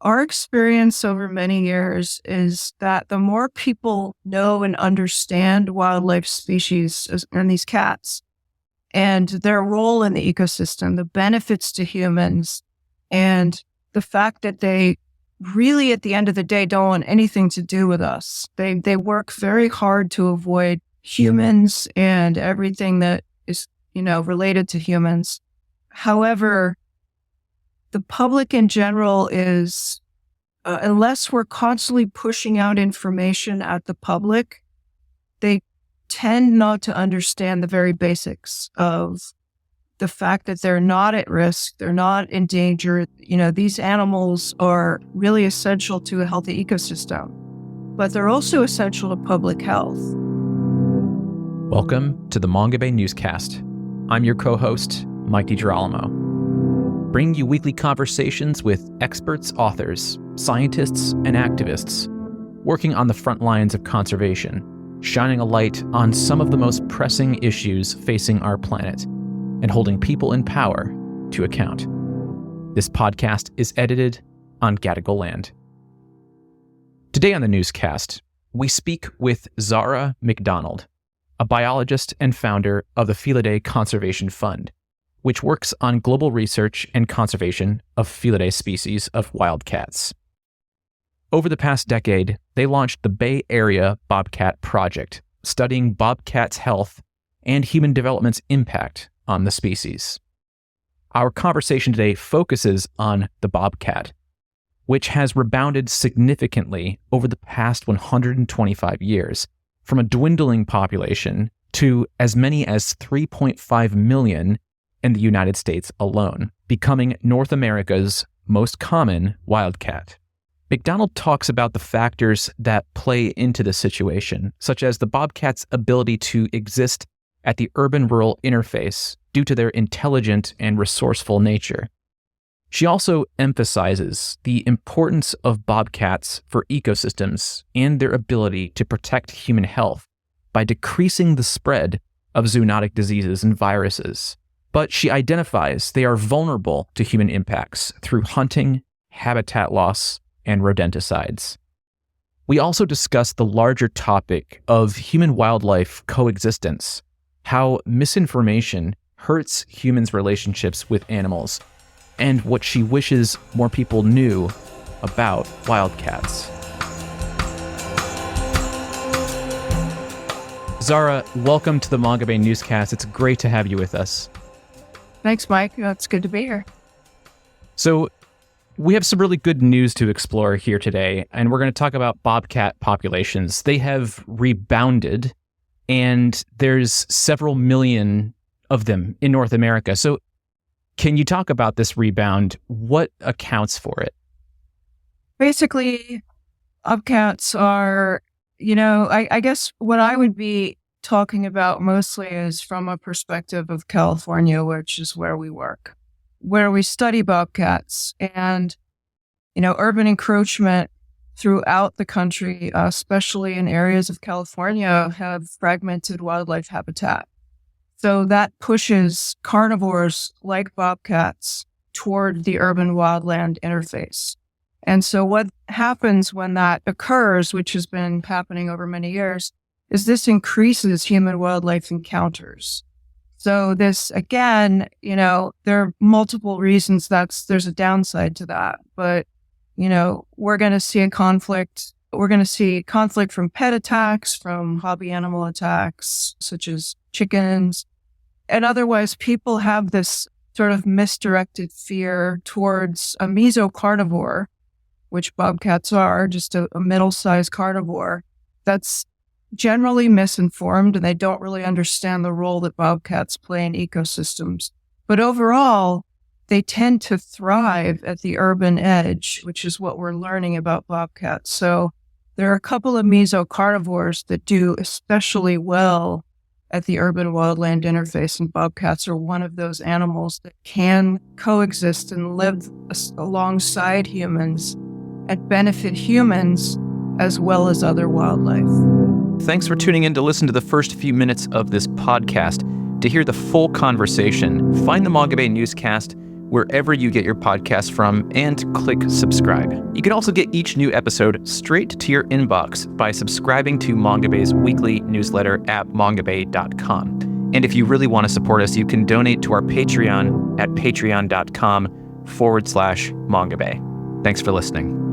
Our experience over many years is that the more people know and understand wildlife species and these cats and their role in the ecosystem, the benefits to humans, and the fact that they really, at the end of the day, don't want anything to do with us. They work very hard to avoid humans and everything that is, related to humans. However, the public in general is, unless we're constantly pushing out information at the public, they tend not to understand the very basics of the fact that they're not at risk, they're not in danger. These animals are really essential to a healthy ecosystem, but they're also essential to public health. Welcome to the Mongabay newscast. I'm your co-host, Mike DiGirolamo, bringing you weekly conversations with experts, authors, scientists, and activists working on the front lines of conservation, shining a light on some of the most pressing issues facing our planet, and holding people in power to account. This podcast is edited on Gadigal land. Today on the newscast, we speak with Zara McDonald, a biologist and founder of the Felidae Conservation Fund, which works on global research and conservation of Felidae species of wildcats. Over the past decade, they launched the Bay Area Bobcat Project, studying bobcats' health and human development's impact on the species. Our conversation today focuses on the bobcat, which has rebounded significantly over the past 125 years, from a dwindling population to as many as 3.5 million in the United States alone, becoming North America's most common wildcat. McDonald talks about the factors that play into the situation, such as the bobcat's ability to exist at the urban-rural interface due to their intelligent and resourceful nature. She also emphasizes the importance of bobcats for ecosystems and their ability to protect human health by decreasing the spread of zoonotic diseases and viruses. But she identifies they are vulnerable to human impacts through hunting, habitat loss, and rodenticides. We also discuss the larger topic of human-wildlife coexistence, how misinformation hurts humans' relationships with animals, and what she wishes more people knew about wildcats. Zara, welcome to the Mongabay newscast. It's great to have you with us. Thanks, Mike. It's good to be here. So, we have some really good news to explore here today, and we're going to talk about bobcat populations. They have rebounded, and there's several million of them in North America. So can you talk about this rebound? What accounts for it? Basically, bobcats are, I guess what I would be talking about mostly is from a perspective of California, which is where we work, where we study bobcats. And, urban encroachment throughout the country, especially in areas of California, have fragmented wildlife habitat. So that pushes carnivores like bobcats toward the urban wildland interface. And so what happens when that occurs, which has been happening over many years, is this increases human-wildlife encounters. So this, again, there are multiple reasons there's a downside to that. But, we're going to see conflict. We're going to see conflict from pet attacks, from hobby animal attacks, such as chickens. And otherwise, people have this sort of misdirected fear towards a mesocarnivore, which bobcats are, just a middle-sized carnivore, that's generally misinformed, and they don't really understand the role that bobcats play in ecosystems. But overall, they tend to thrive at the urban edge, which is what we're learning about bobcats. So there are a couple of mesocarnivores that do especially well at the urban wildland interface, and bobcats are one of those animals that can coexist and live alongside humans and benefit humans as well as other wildlife. Thanks for tuning in to listen to the first few minutes of this podcast. To hear the full conversation, find the Mongabay newscast wherever you get your podcasts from, and click subscribe. You can also get each new episode straight to your inbox by subscribing to Mongabay's weekly newsletter at mongabay.com. And if you really want to support us, you can donate to our Patreon at patreon.com/Mongabay. Thanks for listening.